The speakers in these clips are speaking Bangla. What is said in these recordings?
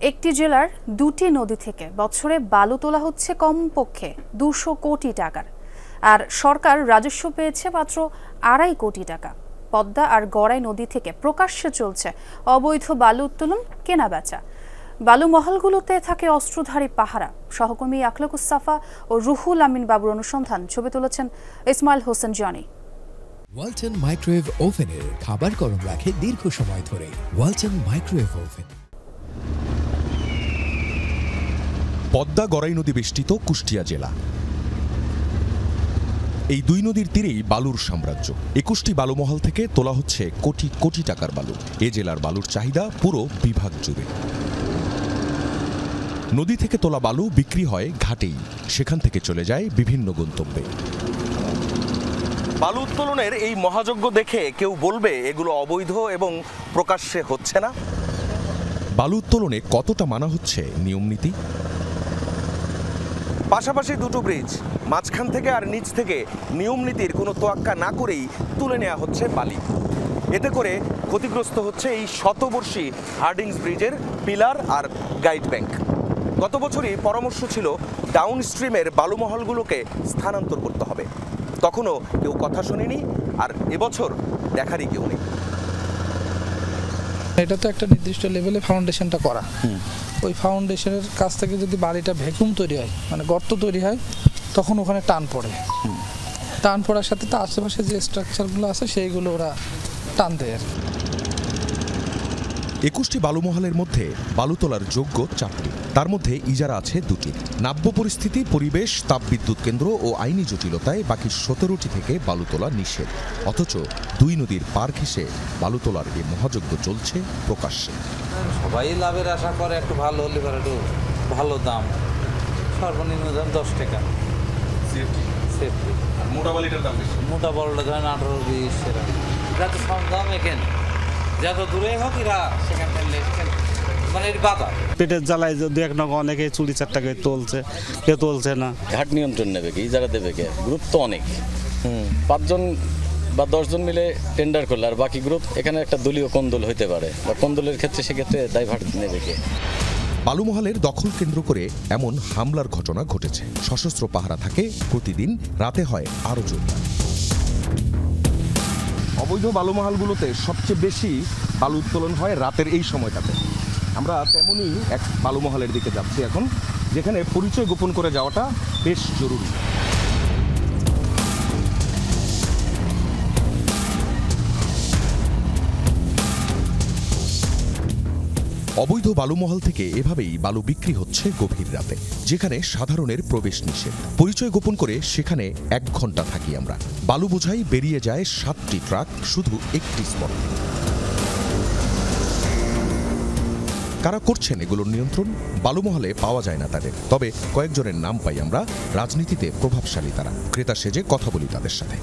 একটি জেলার দুটি নদী থেকে বছরে বালু তোলা হচ্ছে কমপক্ষে 200 কোটি টাকার, আর সরকার রাজস্ব পেয়েছে মাত্র 2.5 কোটি টাকা। পদ্মা আর গড়াই নদী থেকে প্রকাশ্যে চলছে অবৈধ বালু উত্তোলন, কেনাবেচা। বালু মহলগুলোতে থাকে অস্ত্রধারী পাহারা। সহকর্মী আখলাকুস সাফা ও রুহুল আমিন বাবুর অনুসন্ধান, ছবি তুলেছেন ইসমাইল হোসেন জনি। ওয়ালটন মাইক্রোওয়েভ ওভেনের খাবার গরম রাখে দীর্ঘ সময় ধরে। Walton microwave oven. Padma Gorai নদী বেষ্টিত কুষ্টিয়া জেলা। এই দুই নদীর তীরেই বালুর সাম্রাজ্য। 21টি বালুমহল থেকে তোলা হচ্ছে কোটি কোটি টাকার বালু। এ জেলার বালুর চাহিদা পুরো বিভাগ জুড়ে। নদী থেকে তোলা বালু বিক্রি হয় ঘাটেই, সেখান থেকে চলে যায় বিভিন্ন গন্তব্যে। বালু উত্তোলনের এই মহাযজ্ঞ দেখে কেউ বলবে এগুলো অবৈধ এবং প্রকাশ্যে হচ্ছে না। বালু উত্তোলনে কতটা মানা হচ্ছে নিয়মনীতি? পাশাপাশি দুটো ব্রিজ, মাঝখান থেকে আর নিচ থেকে নিয়মনীতির কোনো তোয়াক্কা না করেই তুলে নেওয়া হচ্ছে বালি। এতে করে ক্ষতিগ্রস্ত হচ্ছে এই শতবর্ষী হার্ডিংস ব্রিজের পিলার আর গাইড ব্যাংক। গত বছরই পরামর্শ ছিল ডাউন স্ট্রিমের বালুমহলগুলোকে স্থানান্তর করতে হবে, তখনও কেউ কথা শোনেনি, আর এবছর দেখারই কেউ নেই। এটা তো একটা নির্দিষ্ট লেভেলে ফাউন্ডেশনটা করা, ওই ফাউন্ডেশনের কাছ থেকে যদি বালিটা ভ্যাকুম তৈরি হয়, মানে গর্ত তৈরি হয়, তখন ওখানে টান পড়ে। টান পড়ার সাথে তো আশেপাশে যে স্ট্রাকচারগুলো আছে সেইগুলো ওরা টান দেয় আর কি। 21টি বালুমহলের মধ্যে বালু তোলার যোগ্য 4টি, তার মধ্যে ইজারা আছে 2টি। নাব্য পরিস্থিতি, পরিবেশ, তাপবিদ্যুৎ কেন্দ্র ও আইনি জটিলতায় বাকি 17টি থেকে বালু তোলা নিষেধ। অথচ দুই নদীর পার ঘেঁষে বালু তোলার এই মহাযজ্ঞ চলছে প্রকাশ্যে। সবাই লাভের আশা করে, একটু ভালো হলে একটু ভালো দাম, সর্বনিম্ন দাম 10 টাকা। মোটা বালিটার দাম বেশি, মোটা বালুটা ধরেন 18-20 এরকম। এটা তো সব দাম এখানে, যত দূরে হোক এরা সেখানে মানে বাধা। পেটের জ্বালায় দু এক নগ অনেকে চুরি চারটাকে তুলছে, কেউ তুলছে না। ঘাট নিয়ন্ত্রণ নেবে কি, ইজারা দেবে কে? গ্রুপ তো অনেক, 5 জন বা 10 জন মিলে টেন্ডার করলে আর বাকি গ্রুপ, এখানে একটা দলীয় কোন্দল হইতে পারে, বা কোন্দলের ক্ষেত্রে সেক্ষেত্রে দায়ভার নেবে কে? বালুমহলের দখল কেন্দ্র করে এমন হামলার ঘটনা ঘটেছে। সশস্ত্র পাহারা থাকে প্রতিদিন, রাতে হয় আরও জোরদার। অবৈধ বালুমহলগুলোতে সবচেয়ে বেশি বালু উত্তোলন হয় রাতের এই সময়টাতে। আমরা তেমনই এক বালুমহলের দিকে যাচ্ছি এখন, যেখানে পরিচয় গোপন করে যাওয়াটা বেশ জরুরি। অবৈধ বালুমহল থেকে এভাবেই বালু বিক্রি হচ্ছে গভীর রাতে, যেখানে সাধারণের প্রবেশ নিষেধ। পরিচয় গোপন করে সেখানে 1 ঘন্টা থাকি আমরা। বালু বোঝাই বেরিয়ে যায় 7টি ট্রাক শুধু একটি স্পট। কারা করছেন এগুলোর নিয়ন্ত্রণ? বালুমহলে পাওয়া যায় না তাদের, তবে কয়েকজনের নাম পাই আমরা। রাজনীতিতে প্রভাবশালী তারা। ক্রেতা সেজে কথা বলি তাদের সাথে।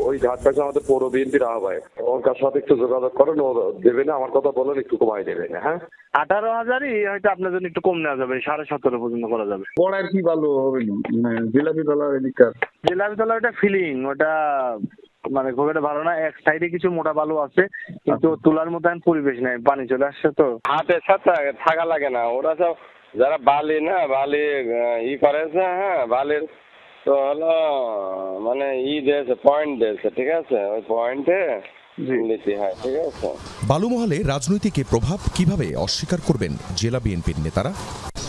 ওই ঘাট পাশে আমাদের পৌর বিএনপির আহ্বায়ক, ওর কার সাথে একটু যোগাযোগ করেন, ও দেবে না, আমার কথা বলেন, একটু কমাই দেবে না। হ্যাঁ, 18,000ই হয়তো আপনার জন্য একটু কম নেওয়া যাবে, 17.5 পর্যন্ত করা যাবে। বড়ার কি ভালো হবে না, জিলাপি তলা এদিককার জিলাপি তলা ওটা ফিলিং, ওটা মানে খুব একটা ভালো না। এক সাইডে কিছু মোটা বালু আছে, কিন্তু তোলার মতো পরিবেশ নাই, পানি চলে আসছে তো হাতের সাথে থাকা লাগে না। ওরা সব যারা বালি বালি করেছে, হ্যাঁ বালির তো হলো মানে দিয়েছে, পয়েন্ট দিয়েছে, ঠিক আছে, ওই পয়েন্টে নিতে হয়, ঠিক আছে। বালুমহলে রাজনৈতিক প্রভাব কিভাবে অস্বীকার করবেন জেলা বিএনপির নেতারা?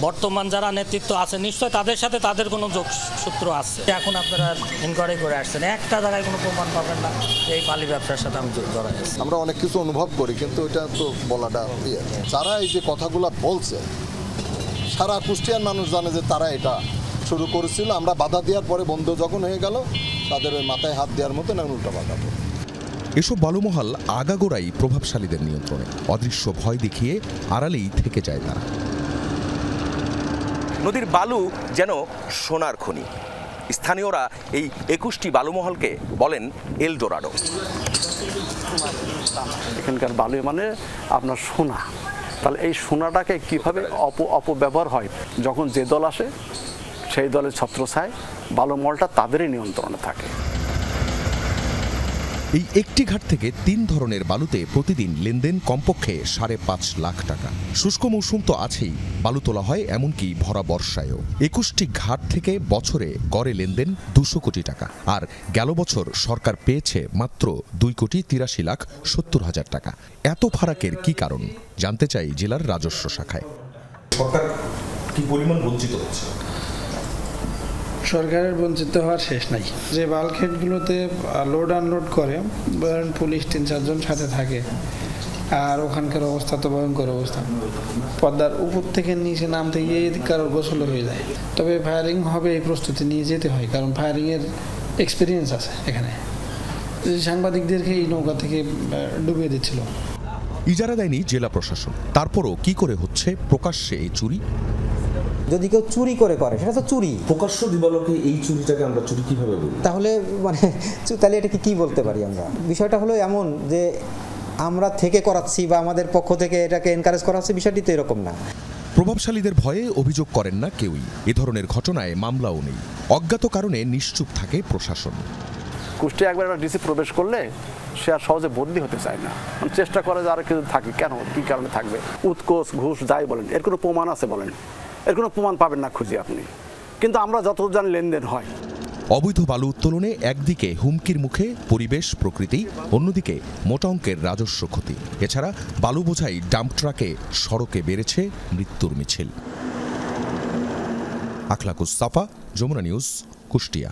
বর্তমান যারা নেতৃত্ব আছে নিশ্চয় তাদের সাথে তাদের কোনো যোগসূত্র আছে। এখন আপনারা ইনকোয়ারি করে আসছেন, একটা জায়গায় কোনো প্রমাণ পাবেন না এই বালি ব্যবসার সাথে আমি জড়াই আছি। আমরা অনেক কিছু অনুভব করি, কিন্তু এটা তো বলাটা যারা এই যে কথাগুলো বলছে, সারা কুষ্টিয়ার মানুষ জানে যে তারা এটা শুরু করেছিল। আমরা বাধা দেওয়ার পরে বন্ধ যখন হয়ে গেল, তাদের ওই মাথায় হাত দেওয়ার মতো না, উল্টা বাধা। এসব বালুমহল আগাগোড়াই প্রভাবশালীদের নিয়ন্ত্রণে। অদৃশ্য ভয় দেখিয়ে আড়ালেই থেকে যায় তারা। নদীর বালু যেন সোনার খনি। স্থানীয়রা এই 21টি বালুমহলকে বলেন এলডোরাডো। এখানকার বালু মানে আপনার সোনা। তাহলে এই সোনাটাকে কীভাবে অপব্যবহার হয়, যখন যে দল আসে সেই দলের ছত্রছায়ায় বালুমহলটা তাদেরই নিয়ন্ত্রণে থাকে। এই একটি ঘাট থেকে 3 ধরনের বালুতে প্রতিদিন লেনদেন কমপক্ষে 5.5 লাখ টাকা। শুষ্ক মৌসুম তো আছেই, বালু তোলা হয় এমনকি ভরা বর্ষায়ও। 21টি ঘাট থেকে বছরে গড়ে লেনদেন 200 কোটি টাকা। আর গেল বছর সরকার পেয়েছে মাত্র 2,83,70,000 টাকা। এত ফারাকের কি কারণ জানতে চাই জেলার রাজস্ব শাখায়। সরকার কি পরিমাণ বঞ্চিত হচ্ছে? সরকারের বঞ্চিত হওয়ার শেষ নাই। যে বাল্কহেডগুলোতে লোড আনলোড করে পুলিশ 3-4 জন সাথে থাকে, আর ওখানকার অবস্থা তো ভয়ঙ্কর অবস্থা। পদ্মার উপর থেকে নিচে নামতে গিয়ে কারোর গোসল হয়ে যায়। তবে ফায়ারিং হবে এই প্রস্তুতি নিয়ে যেতে হয়, কারণ ফায়ারিংয়ের এক্সপিরিয়েন্স আছে এখানে। সাংবাদিকদেরকে এই নৌকা থেকে ডুবিয়ে দিচ্ছিল। ইজারা দেয়নি জেলা প্রশাসন, তারপরও কি করে হচ্ছে প্রকাশ্যে এই চুরি? যদি কেউ চুরি করে সেটা তো চুরি। প্রকাশ্য দিবালোকে এই চুরিটাকে আমরা চুরি কিভাবে বলি? তাহলে তাহলে এটাকে কি বলতে পারি আমরা? বিষয়টা হলো এমন যে আমরা থেকে করাচ্ছি বা আমাদের পক্ষ থেকে এটাকে এনকারেজ করাচ্ছি, বিষয়টি তো এরকম না। প্রভাবশালীদের ভয়ে অভিযোগ করেন না কেউই। এ ধরনের ঘটনায় মামলাও নেই। অজ্ঞাত কারণে নিশ্চুপ থাকে প্রশাসন। কুষ্টিয়া একবার ডিসি প্রবেশ করলে সে আর সহজে বদলি হতে চায় না, চেষ্টা করে যে আর কিছু থাকে। কেন, কি কারণে থাকবে? উৎকোচ, ঘুষ যাই বলেন, এর কোনো প্রমাণ আছে বলেন? এর কোনো প্রমাণ পাবেন না খুঁজে আপনি। কিন্তু আমরা যতদূর জানি লেনদেন হয়। অবৈধ বালু উত্তোলনে একদিকে হুমকির মুখে পরিবেশ প্রকৃতি, অন্যদিকে মোটা অঙ্কের রাজস্ব ক্ষতি। এছাড়া বালু বোঝাই ডাম্প ট্রাকে সড়কে বেড়েছে মৃত্যুর মিছিল। আখলাকুস সাফা, যমুনা নিউজ, কুষ্টিয়া।